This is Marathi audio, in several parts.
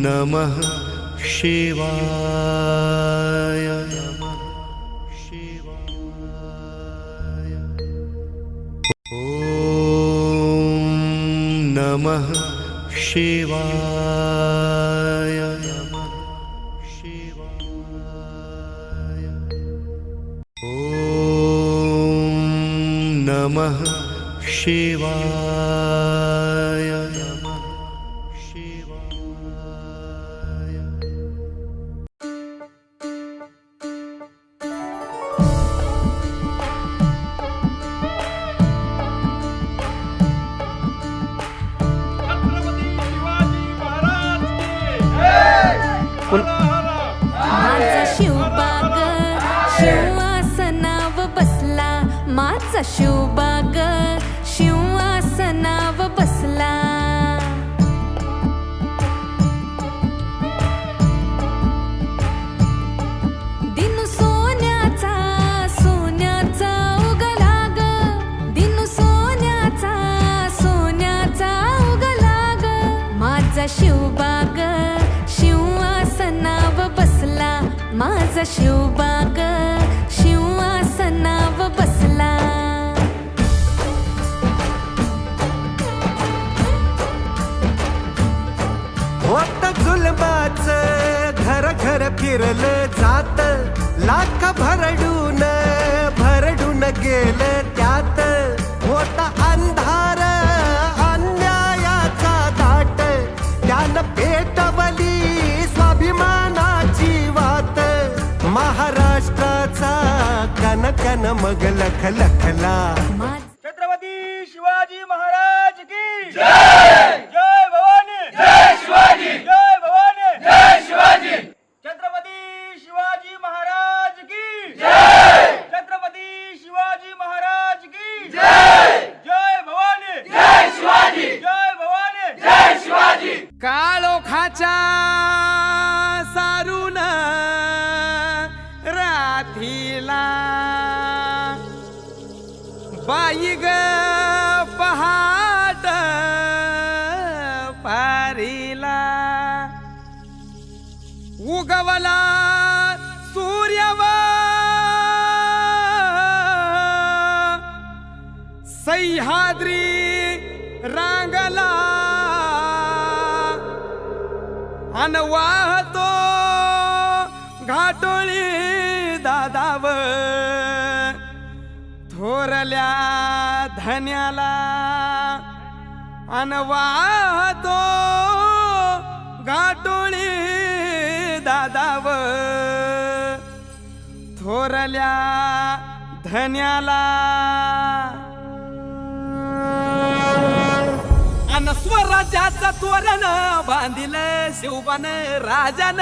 नमः शिवाय। ॐ नमः शिवाय। ॐ नमः शिवाय। माझा शिवबाग शिवासनाव बसला, माझा शिवबाग शिवासनाव बसला। दिनू सोन्याचा सोन्याचा उगला ग, दिनू सोन्याचा सोन्याचा उगला ग। माझा शिवबाग शिवासनाव बसला, माझा शिवबाग शिवासनाव बसला। होत जुलमाच घर घर फिरलं जात, लाख भरडून भरडून गेलं त्यात। होता अंधार अन्यायाचा दाट, त्यानं पेटवली स्वाभिमानाची वात। महाराष्ट्राचा कन कन मग लख लखला। छत्रपती शिवाजी महाराज की जय। जय भवानी जय शिवाजी। जय भवानी जय शिवाजी। छत्रपती शिवाजी महाराज की जय। छत्रपती शिवाजी महाराज की जय। जय भवानी जय शिवाजी। जय भवानी जय शिवाजी। काळोखाच्या सारून राठीला बाई ग पहाट पारीला। उगवला सूर्यव सह्याद्री रांगला, अन वाहतो घाटोळी दादाव थोरल्या धन्याला। अन वाहतो घाटोळी दादाव थोरल्या धन्याला। अन स्वराज्याचं तोरण बांधिलं शिवबान राजान।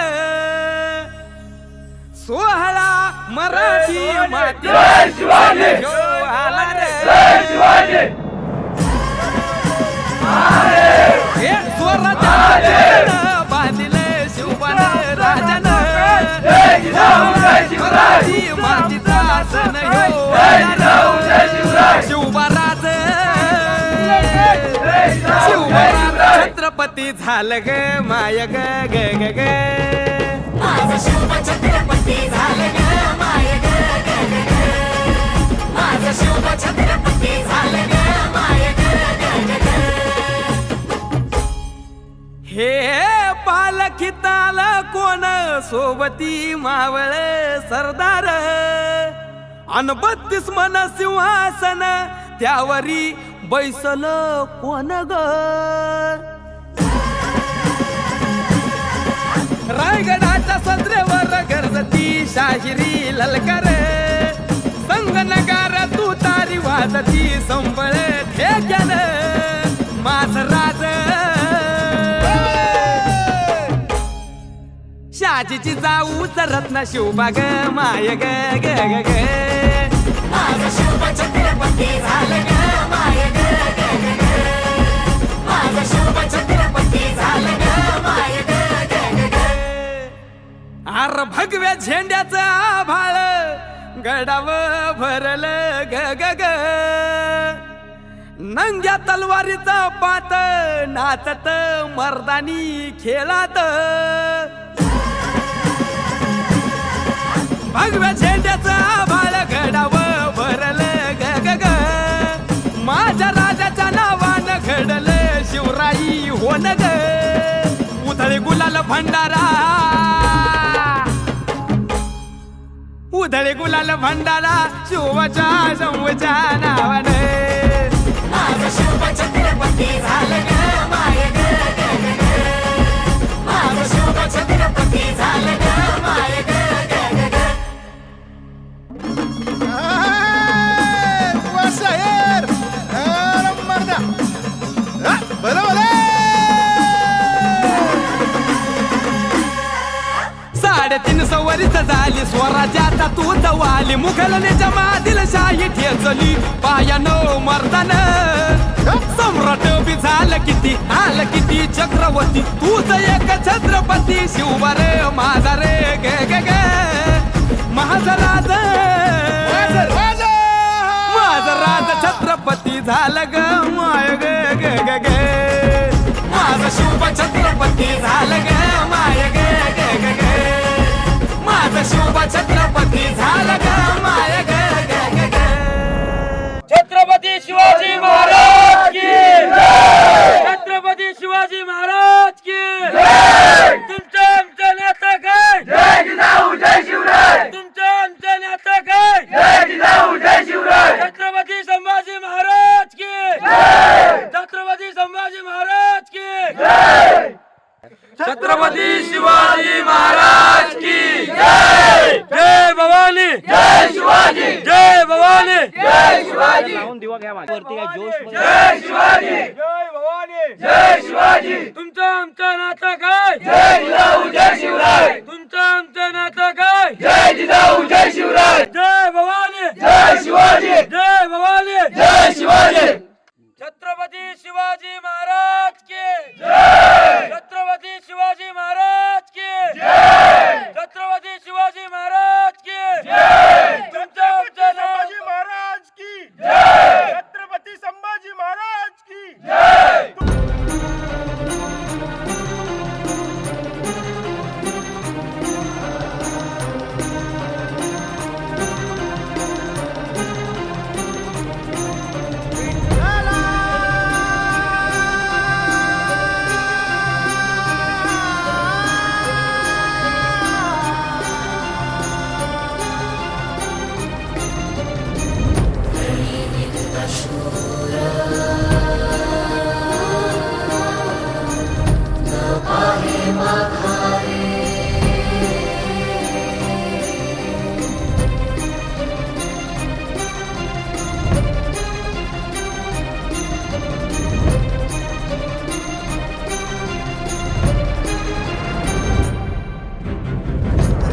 सोहळा मराठी माती आला रे शिवाजी। स्वराज्याचं बांधिलं शिवबान राजान। मराठी मातीचा सण शिवबाराज छत्रपती झालं ग माय ग ग ग ग। माझा शिवबा छत्रपती झालं ग माय ग ग ग। माझा शिवबा छत्रपती झालं ग माय ग ग ग। हे पालखीताल कोण सोबती मावळ सरदार। अन 32 मन सिंहासन त्यावरी बैसल कोण ग। रायगडाच्या सत्रेवर गरजती शाहिरी ललकार। संगनगार तू तारी वाजती संबळ ठेक्यान। मासराज शाजीची जाऊ रत्न शिवबाग माय ग ग ग ग। माझा शिवबा छत्रपती झालं ग माय ग ग ग। माझा शिवबा छत्रपती झालं ग माय ग ग ग। आर भगव्या झेंड्याचं आभाळ गडाव भरलं ग ग ग। नंग्या तलवारीचा पात नाचत मर्दानी खेळात भगव्या झेंड्याचा बाळ घडावं भरलं ग ग ग माझ्या राजाच्या नावानं घडलं शिवराई होन ग उधळे गुलाल भंडारा उधळे गुलाल भंडारा शिवाच्या शंभूच्या नावानं माझं शिव छत्रपती झालं ग माय ग ग ग ग माझं शिव छत्रपती झालं ग माय ग ग ग ग साडेतीन सवरीच झाली स्वराज्याचा तू जवाली मुघलनेच्या मादील शाही ठेचली पायानो मर्दान सम्राट बी झालं किती आलं किती चक्रवर्ती तूच एक छत्रपती शिवबार माझा रे गे गे गे माझा राज माझा राज छत्रपती झालं ग माय ग ग ग ग माझं शिव छत्रपती झालं ग माय ग ग ग ग माझं शिव छत्रपती झालं ग माय ग ग ग ग छत्रपती शिवाजी महाराज की जय! छत्रपती शिवाजी महाराज की जय! तुमचं आमचं नातं काय जय जिजाऊ जय शिवराय तुमचं आमचं नातं काय जय जिजाऊ जय शिवराय छत्रपती संभाजी महाराज की जय छत्रपती संभाजी महाराज की जय छत्रपती शिवाजी महाराज की जय जय भवानी जय शिवाजी जय भवानी जय शिवाजी जय शिवाजी जय भवानी जय शिवाजी तुमचं आमचं नातं काय जय जिजाऊ जय शिवराय तुमचं आमचं नातं काय जय जिजाऊ जय शिवराय जय भवानी जय शिवाजी जय भवानी जय शिवाजी छत्रपती शिवाजी महाराज की जय छत्रपती शिवाजी महाराज की जय छत्रपती शिवाजी महाराज की जय छत्रपती संभाजी महाराज की जय छत्रपती संभाजी महाराज की जय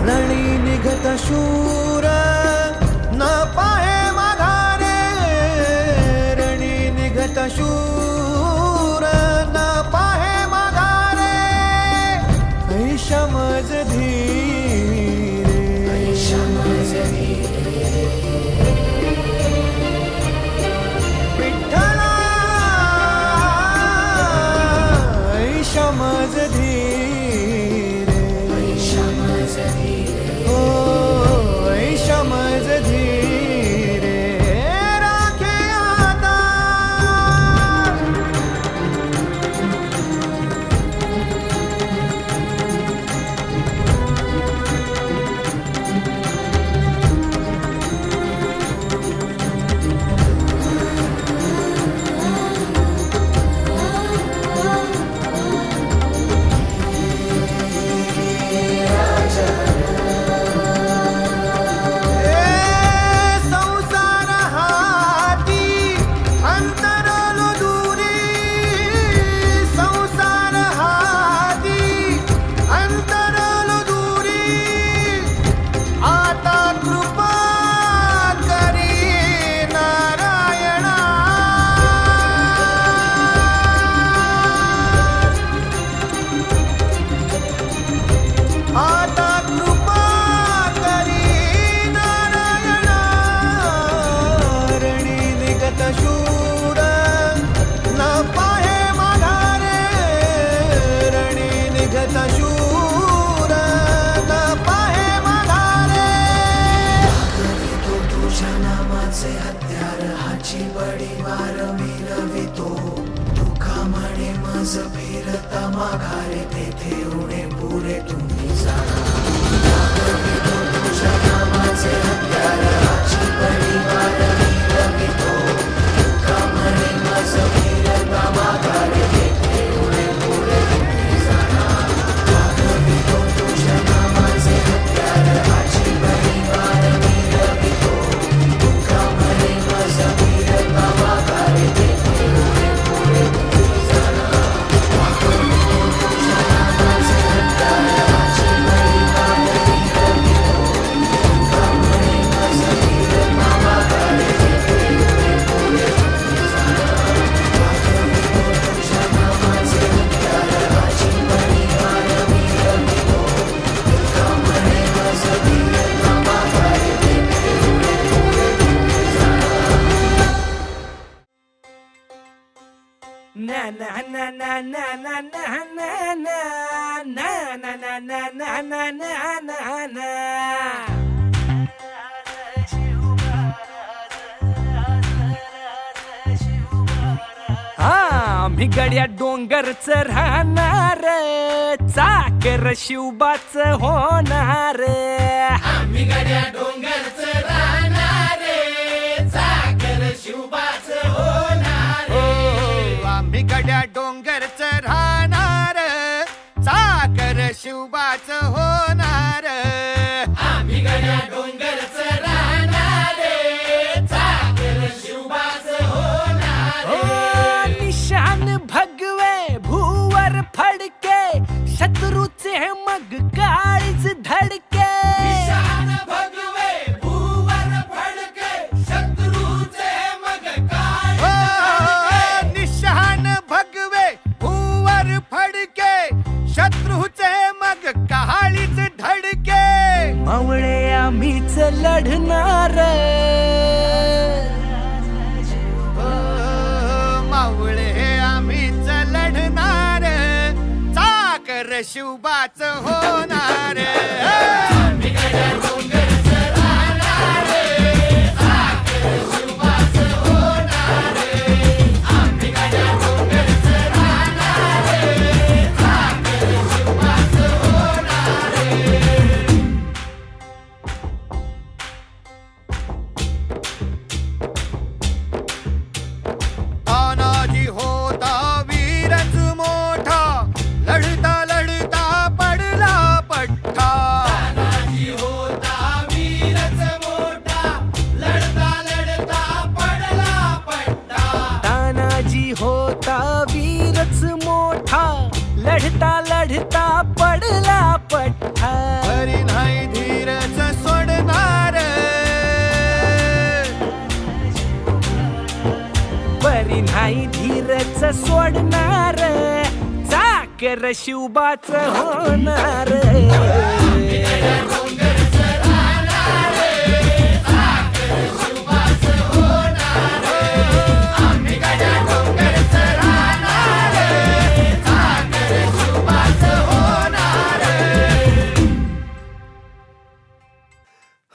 रणी निघत शूर न पाहे माघारे रणी निघत शूर न पाहे माघारे ऐशमज धीरे विठ्ठला ऐशमज धीरे हो ऐशमज धीरे राखे आता ना ना ना ना ना ना. आम्ही गड्या डोंगरच राहणार, चाकर शिवबाच होणार. आम्ही गड्या डोंगरच राहणार, चाकर शिवबाच होणार. आम्ही गड्या डोंगरच राहणार, चाकर शिवबाच होणार. आम्ही गड्या डोंगरच राहणार, चाकर शिवबाच होणार. निशान भगवे भूवर फडके, शत्रूचे मग काळीच धडके. निशान भगवे भूवर फडके, शत्रूचे मग काळ धडके. निशान भगवे भूवर फडके, शत्रूचे मग काळीच धडके. मावळे आम्हीच लढणार, मावळे आम्हीच लढणार, चाकर शिवबाच होणार. आम्ही गड्या डोंगरच राहणार, चाकर शिवबाच होणार. आम्ही गड्या डोंगरच राहणार, चाकर शिवबाच होणार. तानाजी होता वीरच मोठा, लढता लढता पडला पठ्ठा. तानाजी होता वीरच मोठा, लढता लढता पडला पट्टा. तानाजी होता वीरच मोठा, लढता लढता पडला पठ्ठा. हरी नाही धीरच सोडणार, परी नाही धीरच सोडणार, चाकर शिवबाच होणार. डोंगरच राहणार, चाकर शिवबाच होणार. आम्ही गड्या डोंगरच राहणार, चाकर शिवबाच होणार.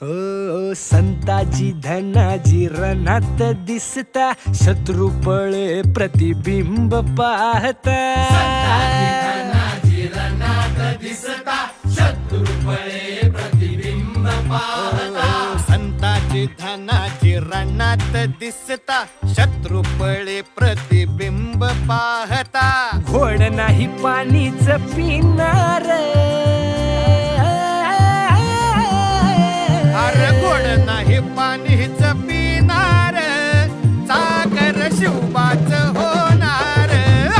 हो संताजी धनाजी रणात दिसता, शत्रू पळे प्रतिबिंब पाहता. धनाजी रणात दिसता, शत्रू पळे प्रतिबिंब पाहता. संताची धनाची रणात दिसता, शत्रू पळे प्रतिबिंब पाहता. घोड नाही पाणीच पिणार, अरे गोड नाही पाणीच पिणार, चाकर शिवबाच होणार.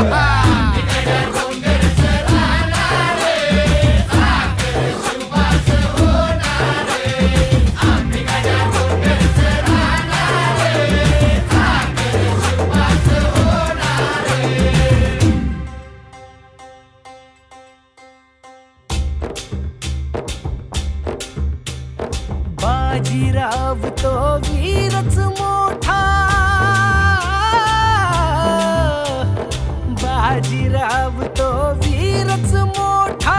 आम्ही गड्या डोंगरच राहणार, चाकर शिवबाच होणार. आम्ही गड्या डोंगरच राहणार, चाकर शिवबाच होणार. बाजीराव तो वीरच मोठा, बाजीराव तो वीरच मोठा,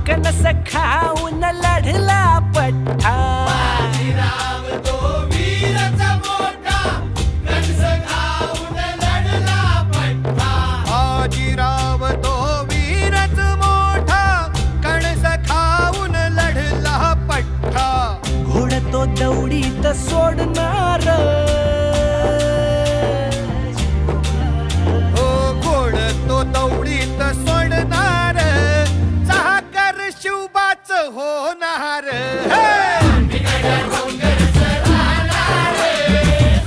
कणस खाऊन लढला पठ्ठा. बाजीराव तो वीरच मोठा, कणस खाऊन लढला पट्टा. बाजीराव तो वीरच मोठा, कणस खाऊन लढला पठ्ठा. घोड तो दौडीत सोडणार, हो घोड तो दौडीत सोडणार, चाकर शिवबाच होणार. आम्ही गड्या डोंगरच राहणार,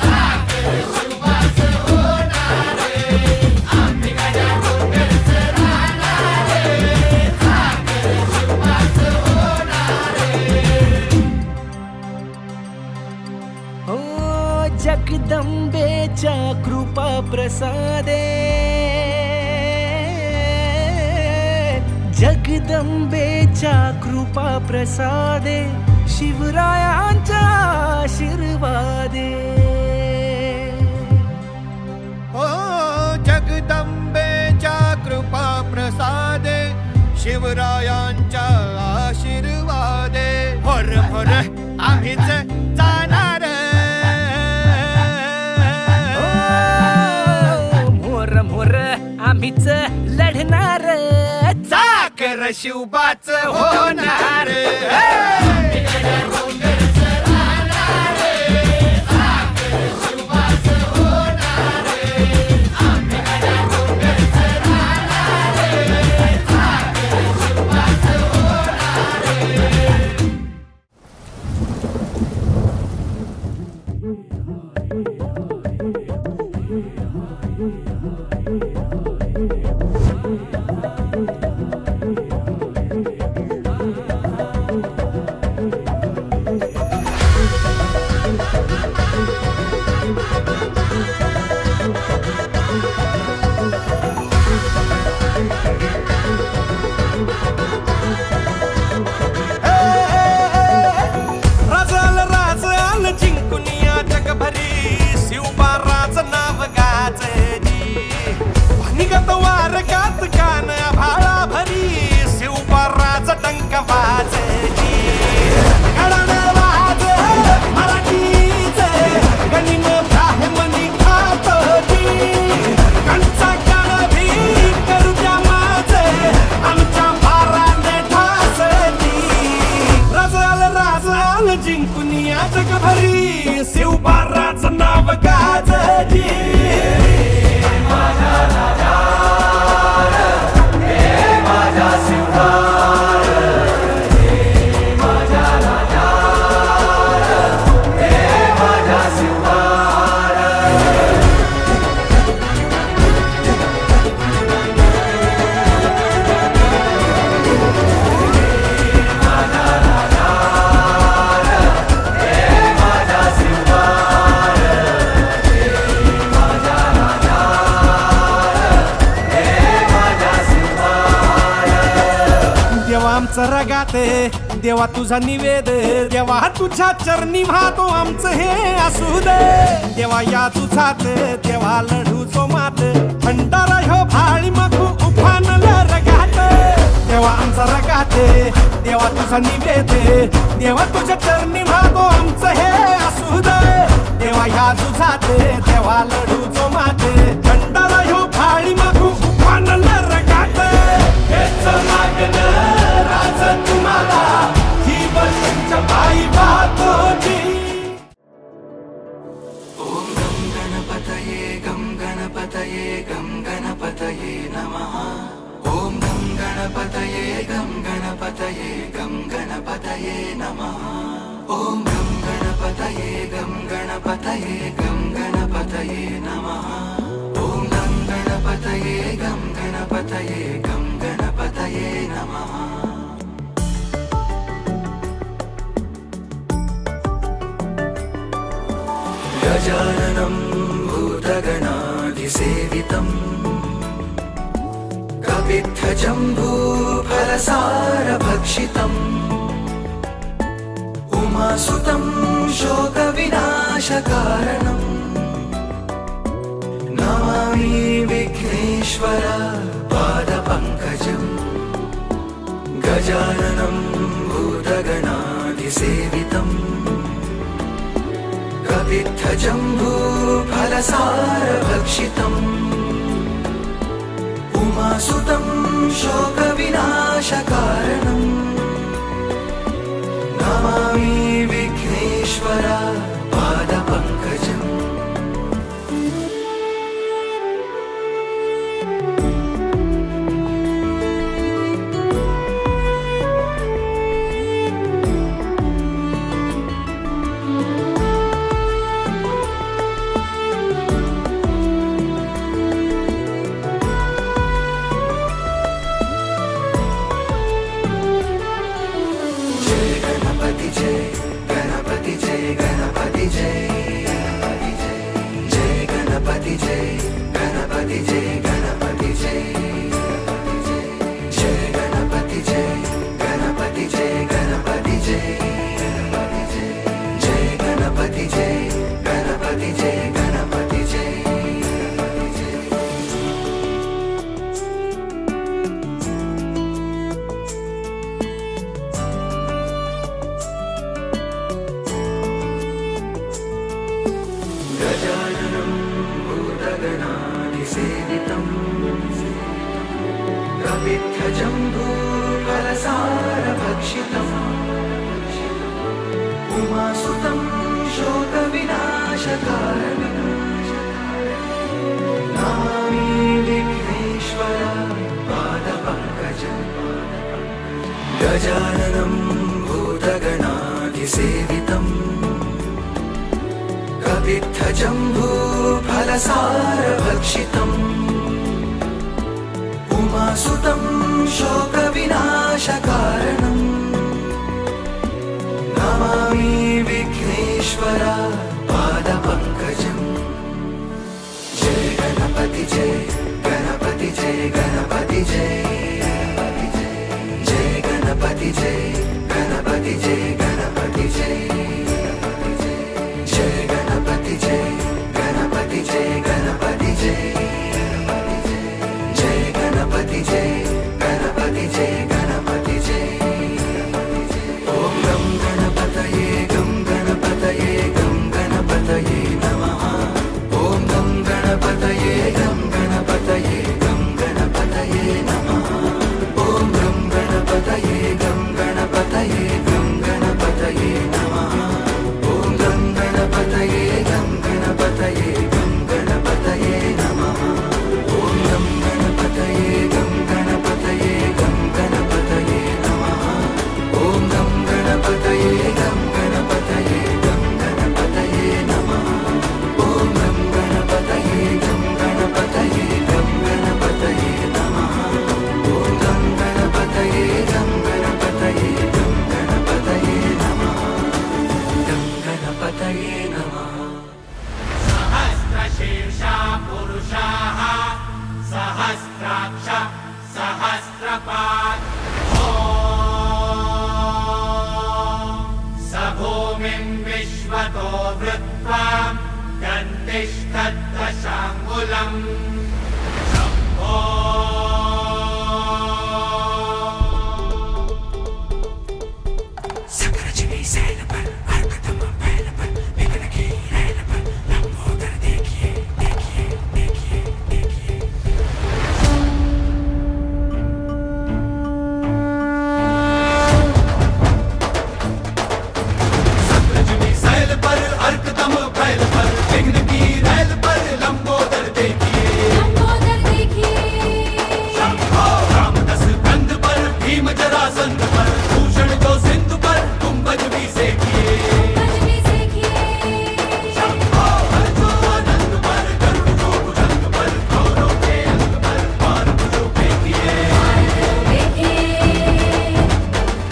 चाकर शिवबाच होणार. आम्ही गड्या डोंगरच राहणार, चाकर शिवबाच होणार. हो जगदंबेच्या कृपा प्रसादे, जगदंबेच्या कृपा प्रसादे, शिवरायांच्या आशीर्वादे. हो जगदंबेच्या कृपा प्रसादे, शिवरायांच्या आशीर्वादे भर भर आम्हीच जाणार मोर मोर आम्हीच लढणार चाकर शिवबाच होणार रगाते देवा तुझा निवेद देवा तुझ्या चरणी वाहतो आमचं हे असू दे देवा या तुझात देवा लढूचो मात भंडारा ह्यो भाळी मागू उफानला रगात देवा आमचा रगाते देवा तुझा निवेद देवा तुझ्या चरणी वाहतो आमचं हे असू दे देवा या तुझात देवा लढूचो मात भंडारा ह्यो भाळी मागू उफानला रगात हेच मागणं तुम्हाला ही वर्षांच्या पायी वाहतोची ओम गम गणपतये नमः ओम गम गणपतये नमः ओम गम गणपतये नमः ओम गम गणपतये नमः गजाननं भूतगणाधिसेवितं कपित्थजम्बूफलसारभक्षितम् उमासुतं शोकविनाशकारणम् नमामि विघ्नेश्वर पादपङ्कजम् गजाननं भूतगणाधिसेवितम् कपित्थजम्बूफलसारभक्षितम् उमासुतं शोकविनाशकारणम् नमामि विघ्नेश्वर पादपङ्कजम् जय गणपति जय गणपति भक्षितम् उमासुतं शोकविनाशकारणम् नमामि विघ्नेश्वर पादपङ्कजम् गजाननं भूतगणाधिसेवितम् कपित्थजम्बूफलसारभक्षितम् उमासुतं शोकविनाशकारणम् नमामि विघ्नेश्वर पादपङ्कजम् जय गणपति जय गणपति जय गणपति जय जय गणपति जय गणपति जय गणपति जय जय गणपति जय गणपति जय गणपति जय जय गणपति जय गणपति जय गणपति जय ॐ गं गणपतये गं गणपतये गं गणपतये नमः ॐ गं गणपतये गं गणपतये गं गणपतये नमः ॐ गं गणपतये गं गणपतये गं गणपतये नमः ॐ गं गणपतये गं गणपतये गं गणपतये नमः ॐ गं गणपतये गं गणपतये गं गणपतये नमः ॐ गं गणपतये गं गणपतये गं गणपतये नमः ॐ गं गणपतये गं गणपतये गं गणपतये नमः ॐ गं गणपतये गं गणपतये गं गणपतये नमः गं गणपतये नमः सहस्रशीर्षा पुरुषाः सहस्राक्ष सहस्रपात् स भूमिं विश्वतो वृत्वा गन्तिष्ठद्दशाङ्गुलम् शम्भो सक्रजनी सैल पर हरकतम पहल पर विघ्न की रैल पर लंबोदर देखिए देखिए देखिए देखिए सक्रजनी सैल पर अर्कदम फैल पर विघ्न की रैल पर लंबोदर देखिए लंबोदर देखिए शंभो रामदस कंध पर भीम जरासंध पर भूषण जो सिंधु पर कुंभज भी सेकिए कुंभज भी देखिए शंभो हर जो आनंद पर गरुड़ जो भुजंग पर गौरव के अंग पर बाण जो फेंकिए देखिए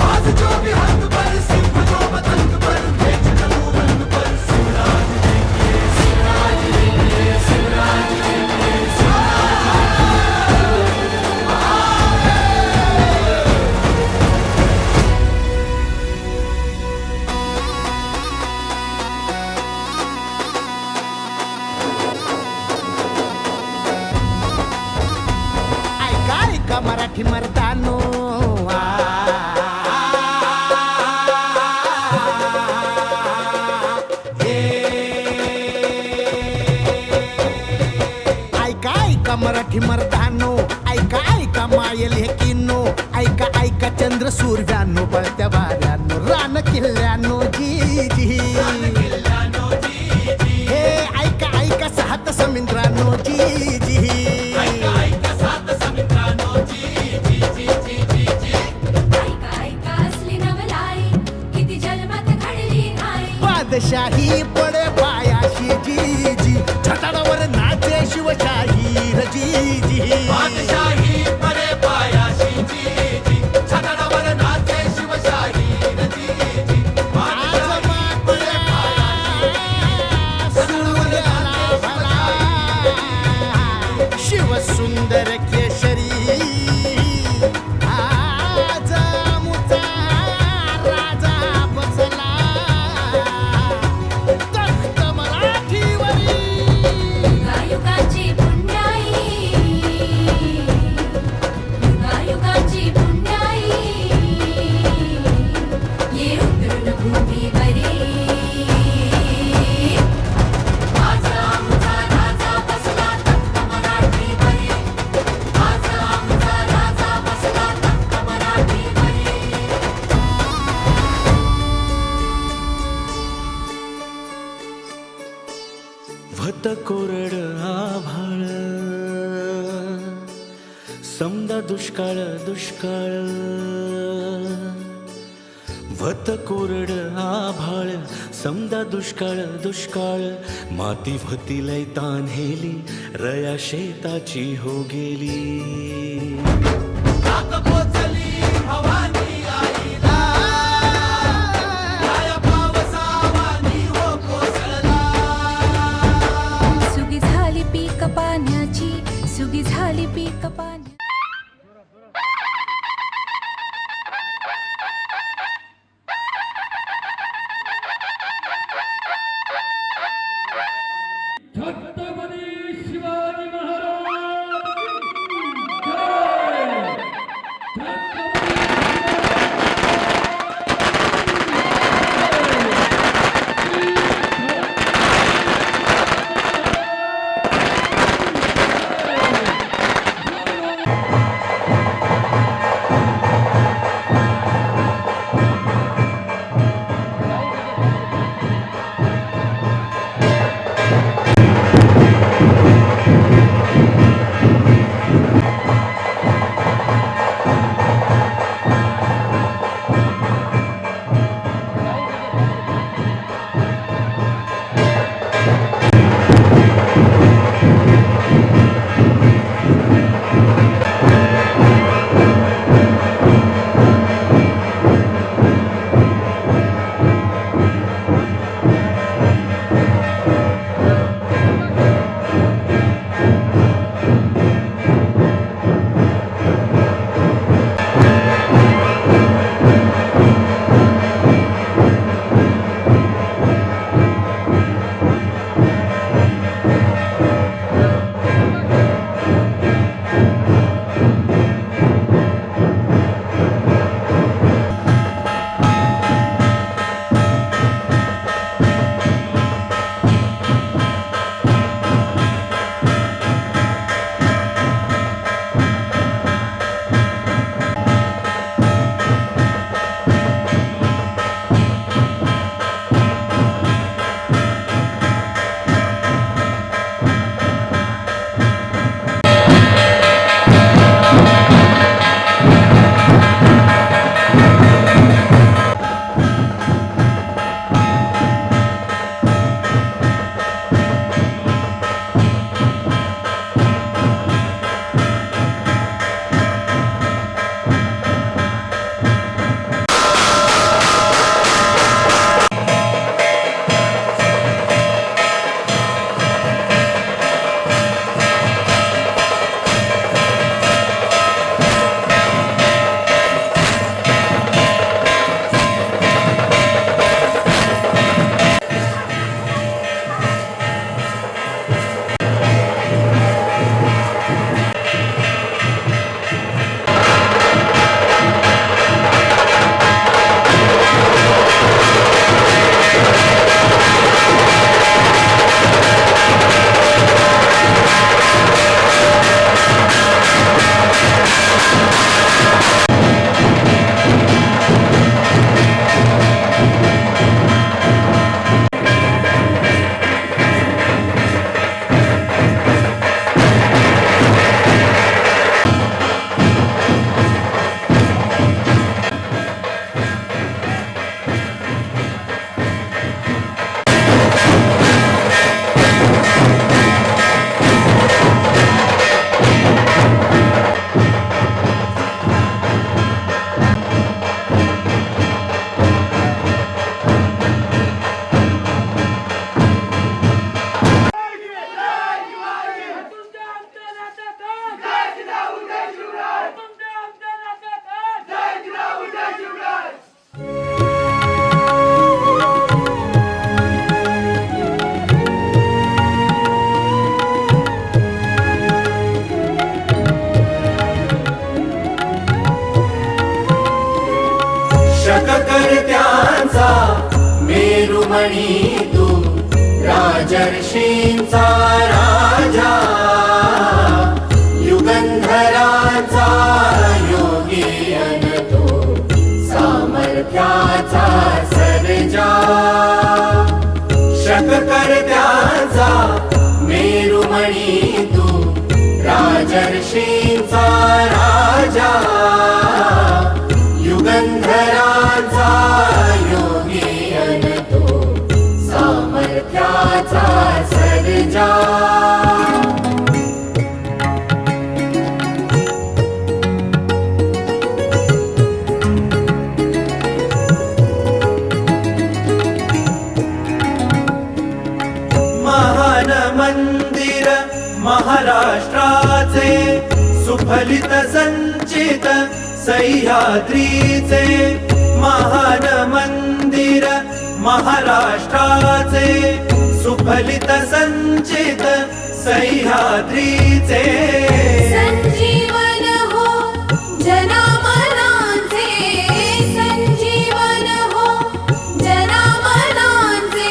बाज जो विहंग पर सिंह जो पतंग पर मेष जो रंग पर शिवराज देखिए शिवराज देखिए शिवराज देखिए ऐका ऐका मराठी मर्दानो ऐका ऐका मराठी मर्दानो ऐका ऐका मायल हे किन्नो ऐका ऐका चंद्र सूर्यानो बळत्या वाऱ्यानो रान किल्ल्यानो जी जी हे ऐका ऐका सात समुद्रानो जी जी ऐका ऐका असली नवलाई किती जन्मात घडली नाही बादशाही पडे पायाशी जी जी छटाडावर नाचे शिवशाही रजी जी बादशाही परे पायाशी जी जी छतरावर नाचे शिवशाही जी जी बादशाही परे शिव सुंदर केशरी आज मुचा राजा बसला तर कोरड आभाळ समदा दुष्काळ दुष्काळ वत कोरड आभाळ समदा दुष्काळ दुष्काळ माती भती लय तान्हेली रया शेताची हो गेली नाक पोचली भवानी आईला माया पावसावानी हो कोसळला सुगी झाली पीक पाण्याची सुगी झाली पीक पाण्याची शककर्त्यांचा मेरुमणी तू राजर्षींचा राजा युगंधराचा योगी अन तू सामर्थ्याचा सर्जा शककर्त्यांचा शिरोमणी तू राजर्षींचा राजा युगंधरांचा योगी अन तू सामर्थ्याचा सर्जा महान मंदिर महाराष्ट्राचे सुफलित संचित सह्याद्रीचे महान मंदिर महाराष्ट्राचे सुफलित संचित सह्याद्रीचे संजीवन हो जनामनांचे संजीवन हो जनामनांचे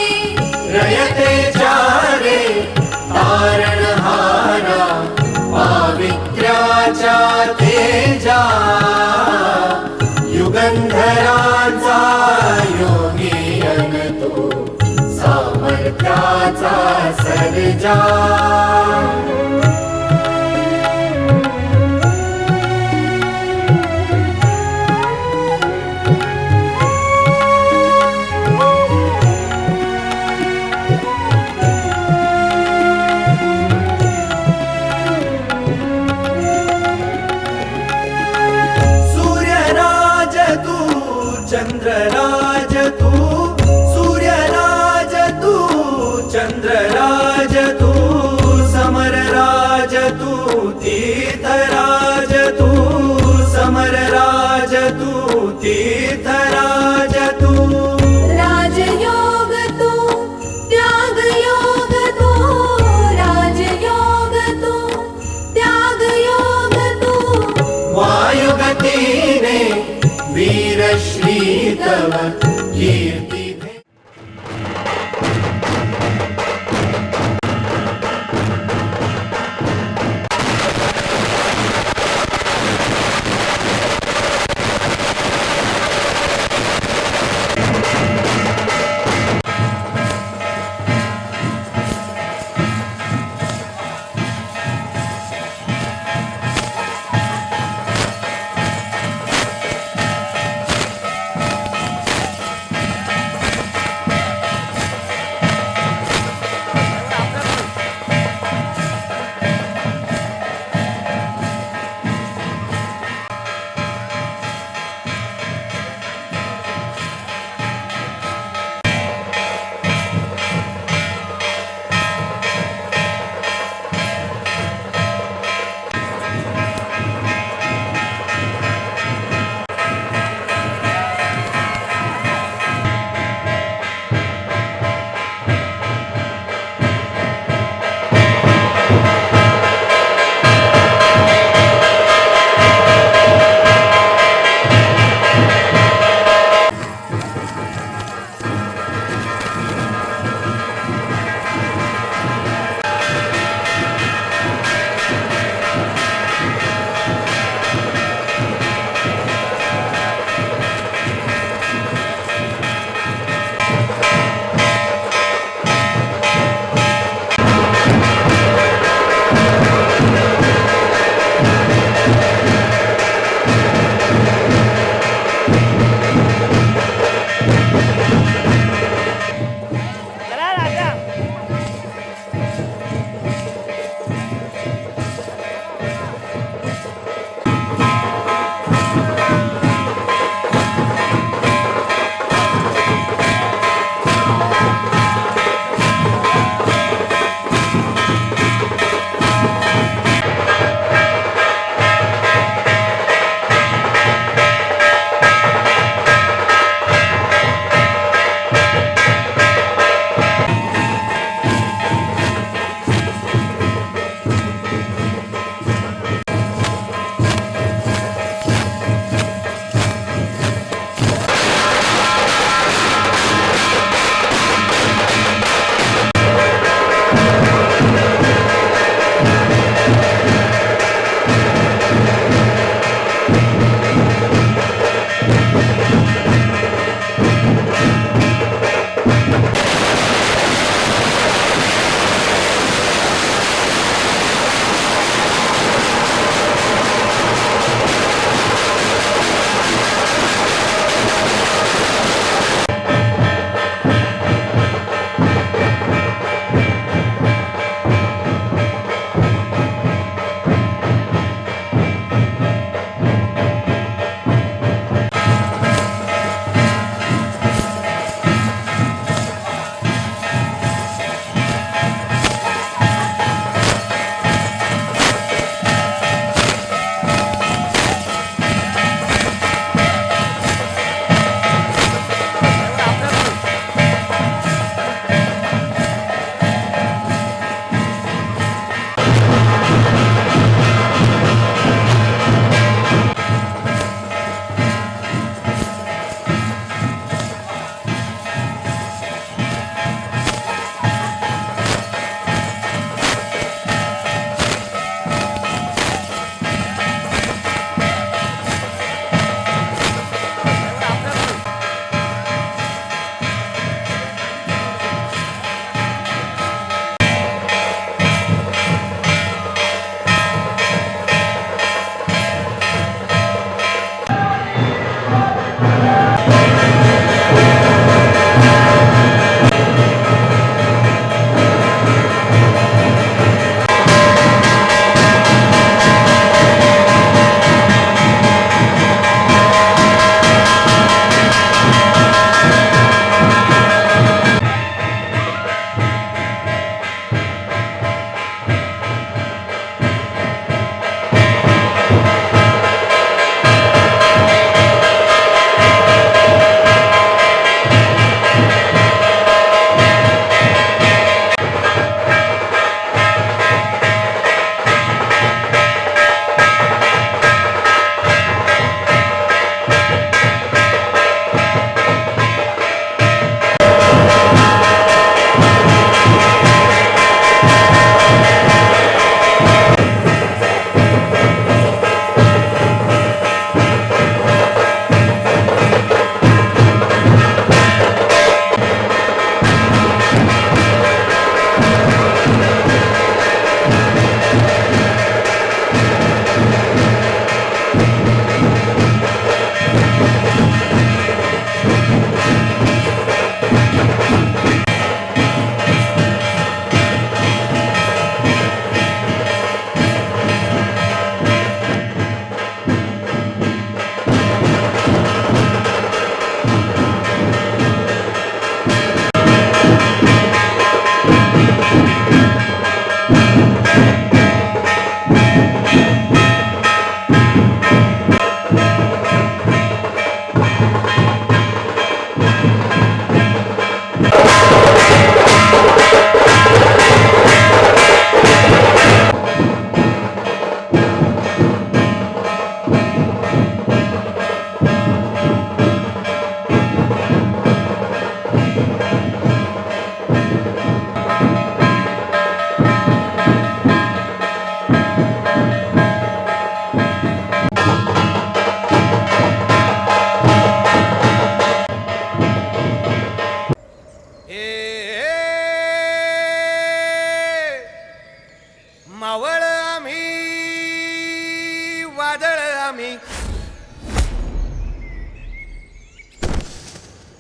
रयतेच्या रे तारणहारा पावित्र्याच्या तेजा युगंधरांचा योगी अन तू सामर्थ्याचा सर्जा सूर्यराज तू चंद्रराज तू सूर्यराज तू चंद्रराज तू समरराज तू तीर्थराज तू समरराज तू तीर्थराज तू राजयोग तू त्यागयोग तू राजयोग तू त्यागयोग तू वायुगतीने वीरश्री तव कीर्ती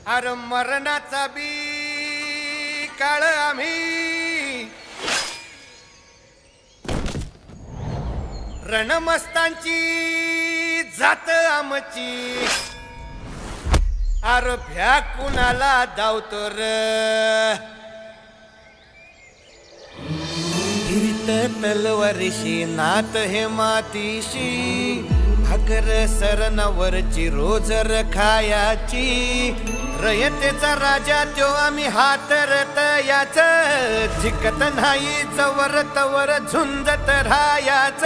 अरे मरणाचा बी काळ आम्ही रणमस्तांची जात आमची अरे भ्या कुणाला धावतो र हिरीत तलवारीशी नात हे मातीशी भाकर सरणावरची रोजर खायाची रयतेचा राजा त्यो आम्ही हातरत याच झिकत नाही जवर तवर झुंजत राहायाच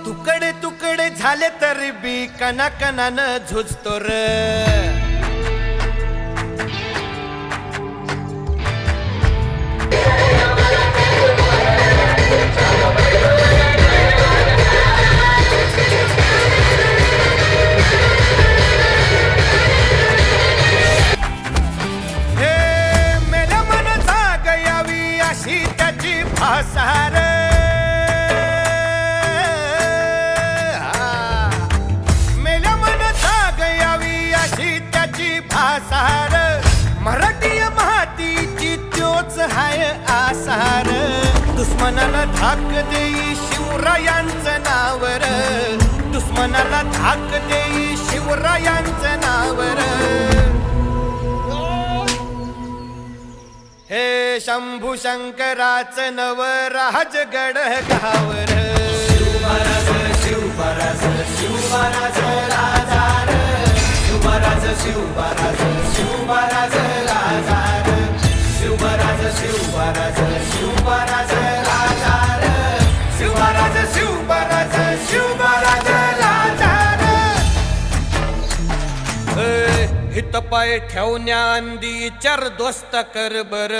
तुकडे तुकडे झाले तरी बी कणाकणानं झुजतो र हे मेल्या मन जाग यावी अशी त्याची भासार आसार मराठी मातीची त्योच हाय आसार दुश्मनाला धाक देई शिवरायांचं नावर दुश्मनाला धाक देई शिवरायांचं नावर हे शंभू शंकराचं नव राजगड गावर शिवमहाराज शिवमहाराज शिवमहाराज राजार शिवमहाराज शिवमहाराज शिवमहाराज राजार शिवमहाराज शिवमहाराज शिवमहाराज राजार शिवमहाराज शिवमहाराज शिवमहाराज राजार हित पाय ठेवण्या अंदी चार दोस्त कर बर